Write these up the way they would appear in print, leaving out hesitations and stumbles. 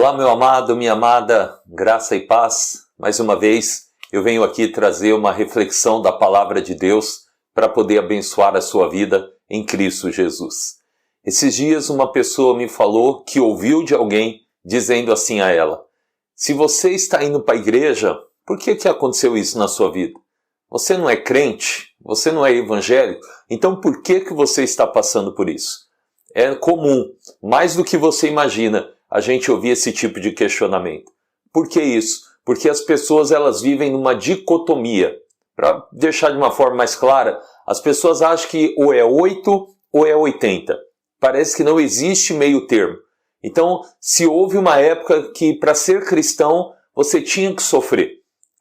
Olá, meu amado, minha amada, graça e paz. Mais uma vez, eu venho aqui trazer uma reflexão da palavra de Deus para poder abençoar a sua vida em Cristo Jesus. Esses dias uma pessoa me falou que ouviu de alguém dizendo assim a ela: se você está indo para a igreja, por que aconteceu isso na sua vida? Você não é crente? Você não é evangélico? Então por que você está passando por isso? É comum, mais do que você imagina, a gente ouvir esse tipo de questionamento. Por que isso? Porque as pessoas elas vivem numa dicotomia. Para deixar de uma forma mais clara, as pessoas acham que ou é 8 ou é 80. Parece que não existe meio termo. Então, se houve uma época que para ser cristão você tinha que sofrer.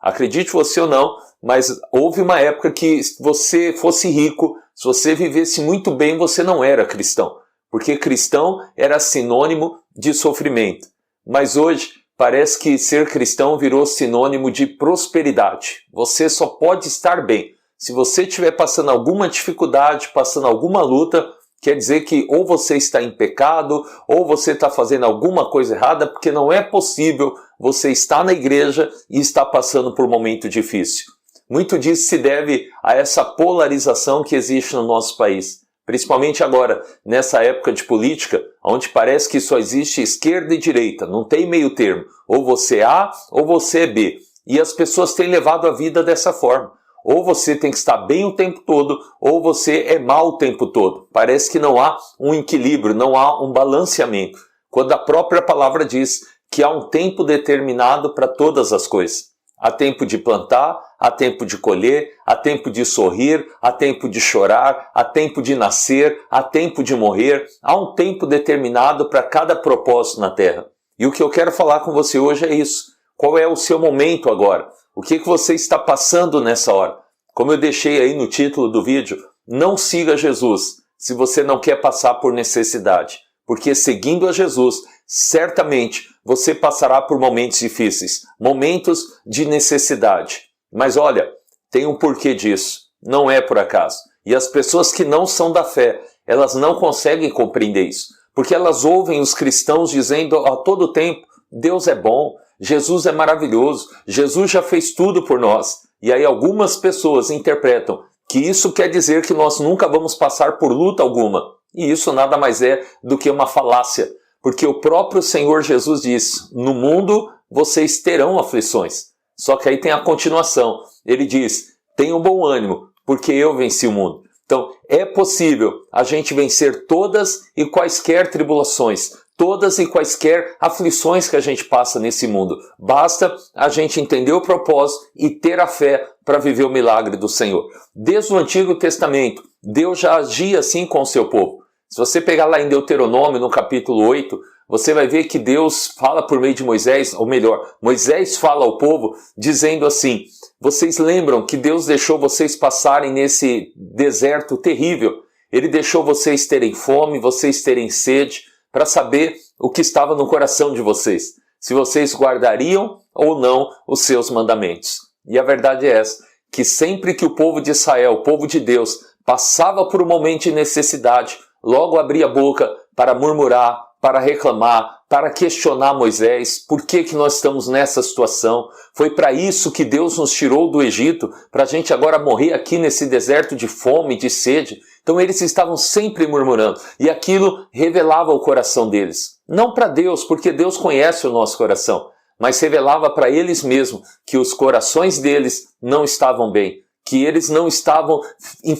Acredite você ou não, mas houve uma época que se você fosse rico, se você vivesse muito bem, você não era cristão. Porque cristão era sinônimo de sofrimento. Mas hoje parece que ser cristão virou sinônimo de prosperidade. Você só pode estar bem. Se você estiver passando alguma dificuldade, passando alguma luta, quer dizer que ou você está em pecado, ou você está fazendo alguma coisa errada, porque não é possível você estar na igreja e estar passando por um momento difícil. Muito disso se deve a essa polarização que existe no nosso país. Principalmente agora, nessa época de política, onde parece que só existe esquerda e direita, não tem meio termo. Ou você é A ou você é B. E as pessoas têm levado a vida dessa forma. Ou você tem que estar bem o tempo todo, ou você é mal o tempo todo. Parece que não há um equilíbrio, não há um balanceamento. Quando a própria palavra diz que há um tempo determinado para todas as coisas. Há tempo de plantar, há tempo de colher, há tempo de sorrir, há tempo de chorar, há tempo de nascer, há tempo de morrer. Há um tempo determinado para cada propósito na terra. E o que eu quero falar com você hoje é isso. Qual é o seu momento agora? O que você está passando nessa hora? Como eu deixei aí no título do vídeo, não siga Jesus se você não quer passar por necessidade. Porque seguindo a Jesus, certamente você passará por momentos difíceis, momentos de necessidade. Mas olha, tem um porquê disso, não é por acaso. E as pessoas que não são da fé, elas não conseguem compreender isso. Porque elas ouvem os cristãos dizendo a todo tempo, Deus é bom, Jesus é maravilhoso, Jesus já fez tudo por nós. E aí algumas pessoas interpretam que isso quer dizer que nós nunca vamos passar por luta alguma. E isso nada mais é do que uma falácia. Porque o próprio Senhor Jesus diz, no mundo vocês terão aflições. Só que aí tem a continuação. Ele diz, tenham bom ânimo, porque eu venci o mundo. Então, é possível a gente vencer todas e quaisquer tribulações, todas e quaisquer aflições que a gente passa nesse mundo. Basta a gente entender o propósito e ter a fé para viver o milagre do Senhor. Desde o Antigo Testamento, Deus já agia assim com o seu povo. Se você pegar lá em Deuteronômio, no capítulo 8, você vai ver que Deus fala por meio de Moisés, ou melhor, Moisés fala ao povo dizendo assim, vocês lembram que Deus deixou vocês passarem nesse deserto terrível? Ele deixou vocês terem fome, vocês terem sede, para saber o que estava no coração de vocês, se vocês guardariam ou não os seus mandamentos. E a verdade é essa, que sempre que o povo de Israel, o povo de Deus, passava por um momento de necessidade, logo abria a boca para murmurar, para reclamar, para questionar Moisés, por que nós estamos nessa situação? Foi para isso que Deus nos tirou do Egito, para a gente agora morrer aqui nesse deserto de fome, de sede. Então eles estavam sempre murmurando, e aquilo revelava o coração deles. Não para Deus, porque Deus conhece o nosso coração, mas revelava para eles mesmos que os corações deles não estavam bem, que eles não estavam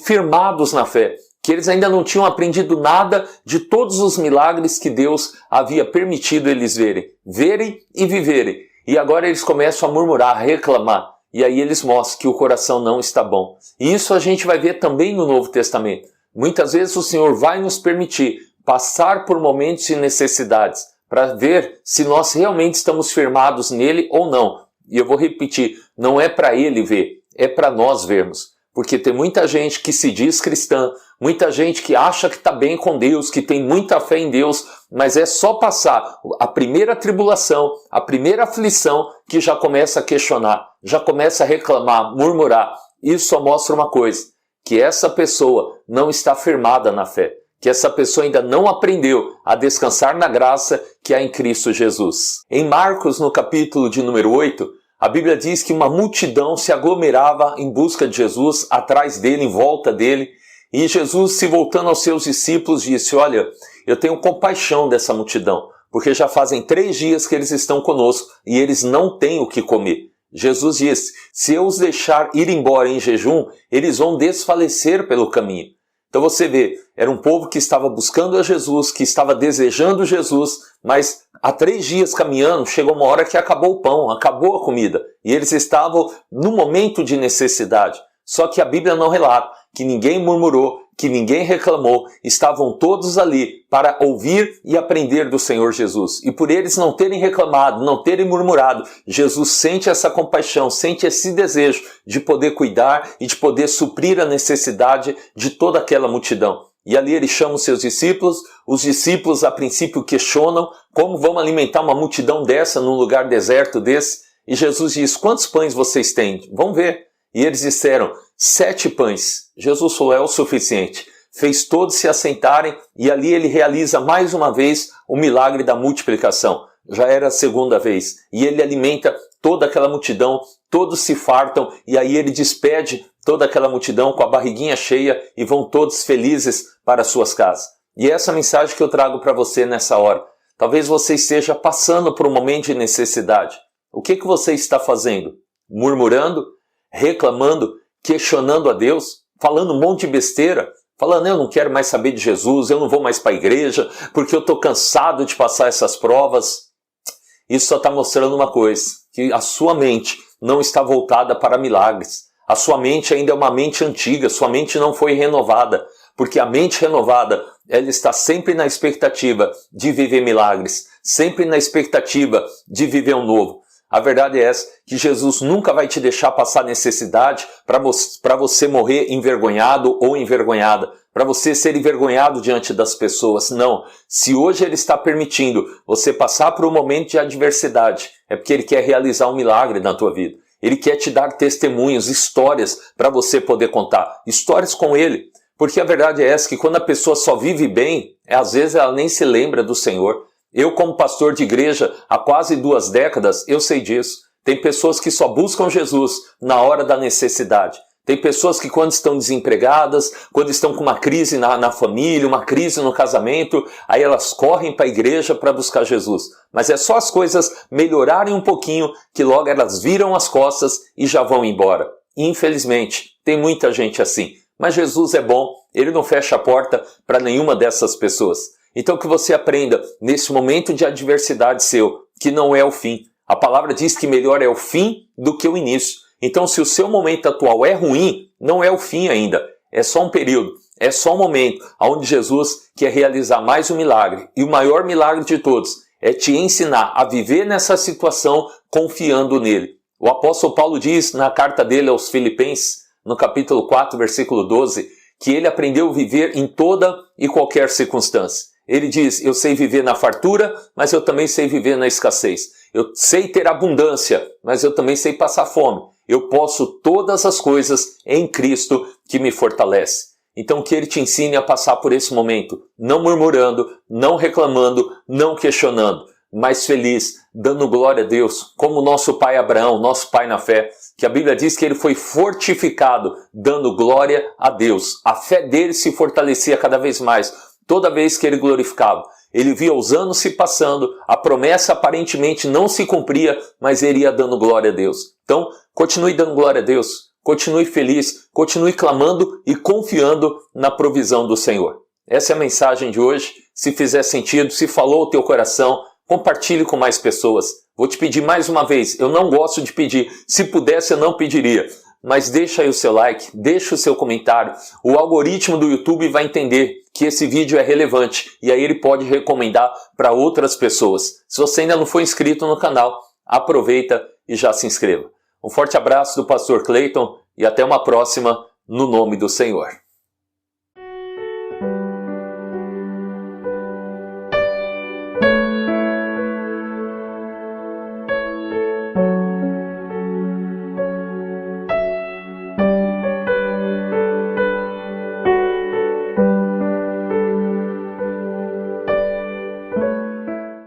firmados na fé, que eles ainda não tinham aprendido nada de todos os milagres que Deus havia permitido eles verem e viverem. E agora eles começam a murmurar, a reclamar. E aí eles mostram que o coração não está bom. E isso a gente vai ver também no Novo Testamento. Muitas vezes o Senhor vai nos permitir passar por momentos de necessidades para ver se nós realmente estamos firmados nele ou não. E eu vou repetir, não é para ele ver, é para nós vermos. Porque tem muita gente que se diz cristã, muita gente que acha que está bem com Deus, que tem muita fé em Deus, mas é só passar a primeira tribulação, a primeira aflição, que já começa a questionar, já começa a reclamar, murmurar. Isso só mostra uma coisa, que essa pessoa não está firmada na fé, que essa pessoa ainda não aprendeu a descansar na graça que há em Cristo Jesus. Em Marcos, no capítulo de número 8, a Bíblia diz que uma multidão se aglomerava em busca de Jesus, atrás dele, em volta dele, e Jesus, se voltando aos seus discípulos, disse: olha, eu tenho compaixão dessa multidão, porque já fazem 3 dias que eles estão conosco e eles não têm o que comer. Jesus disse: se eu os deixar ir embora em jejum, eles vão desfalecer pelo caminho. Então você vê, era um povo que estava buscando a Jesus, que estava desejando Jesus, mas há 3 dias caminhando, chegou uma hora que acabou o pão, acabou a comida. E eles estavam no momento de necessidade. Só que a Bíblia não relata que ninguém murmurou, que ninguém reclamou, estavam todos ali para ouvir e aprender do Senhor Jesus. E por eles não terem reclamado, não terem murmurado, Jesus sente essa compaixão, sente esse desejo de poder cuidar e de poder suprir a necessidade de toda aquela multidão. E ali ele chama os seus discípulos, os discípulos a princípio questionam como vão alimentar uma multidão dessa num lugar deserto desse. E Jesus diz: quantos pães vocês têm? Vão ver. E eles disseram: 7 pães. Jesus falou: é o suficiente. Fez todos se assentarem e ali ele realiza mais uma vez o milagre da multiplicação. Já era a 2ª vez. E ele alimenta toda aquela multidão, todos se fartam e aí ele despede toda aquela multidão com a barriguinha cheia e vão todos felizes para suas casas. E essa mensagem que eu trago para você nessa hora. Talvez você esteja passando por um momento de necessidade. O que você está fazendo? Murmurando? Reclamando, questionando a Deus, falando um monte de besteira, falando: eu não quero mais saber de Jesus, eu não vou mais para a igreja, porque eu estou cansado de passar essas provas. Isso só está mostrando uma coisa, que a sua mente não está voltada para milagres. A sua mente ainda é uma mente antiga, sua mente não foi renovada, porque a mente renovada, ela está sempre na expectativa de viver milagres, sempre na expectativa de viver um novo. A verdade é essa, que Jesus nunca vai te deixar passar necessidade para você morrer envergonhado ou envergonhada, para você ser envergonhado diante das pessoas. Não. Se hoje Ele está permitindo você passar por um momento de adversidade, é porque Ele quer realizar um milagre na tua vida. Ele quer te dar testemunhos, histórias para você poder contar. Histórias com Ele. Porque a verdade é essa, que quando a pessoa só vive bem, às vezes ela nem se lembra do Senhor. Eu, como pastor de igreja há quase 2 décadas, eu sei disso. Tem pessoas que só buscam Jesus na hora da necessidade. Tem pessoas que quando estão desempregadas, quando estão com uma crise na família, uma crise no casamento, aí elas correm para a igreja para buscar Jesus. Mas é só as coisas melhorarem um pouquinho que logo elas viram as costas e já vão embora. Infelizmente, tem muita gente assim. Mas Jesus é bom, Ele não fecha a porta para nenhuma dessas pessoas. Então que você aprenda, nesse momento de adversidade seu, que não é o fim. A palavra diz que melhor é o fim do que o início. Então se o seu momento atual é ruim, não é o fim ainda. É só um período, é só um momento onde Jesus quer realizar mais um milagre. E o maior milagre de todos é te ensinar a viver nessa situação confiando nele. O apóstolo Paulo diz na carta dele aos Filipenses, no capítulo 4, versículo 12, que ele aprendeu a viver em toda e qualquer circunstância. Ele diz: eu sei viver na fartura, mas eu também sei viver na escassez. Eu sei ter abundância, mas eu também sei passar fome. Eu posso todas as coisas em Cristo que me fortalece. Então que Ele te ensine a passar por esse momento, não murmurando, não reclamando, não questionando, mas feliz, dando glória a Deus, como o nosso pai Abraão, nosso pai na fé, que a Bíblia diz que ele foi fortificado, dando glória a Deus. A fé dele se fortalecia cada vez mais. Toda vez que ele glorificava, ele via os anos se passando, a promessa aparentemente não se cumpria, mas ele ia dando glória a Deus. Então, continue dando glória a Deus, continue feliz, continue clamando e confiando na provisão do Senhor. Essa é a mensagem de hoje. Se fizer sentido, se falou o teu coração, compartilhe com mais pessoas. Vou te pedir mais uma vez, eu não gosto de pedir, se pudesse eu não pediria. Mas deixa aí o seu like, deixa o seu comentário. O algoritmo do YouTube vai entender que esse vídeo é relevante e aí ele pode recomendar para outras pessoas. Se você ainda não for inscrito no canal, aproveita e já se inscreva. Um forte abraço do pastor Cleiton e até uma próxima no nome do Senhor.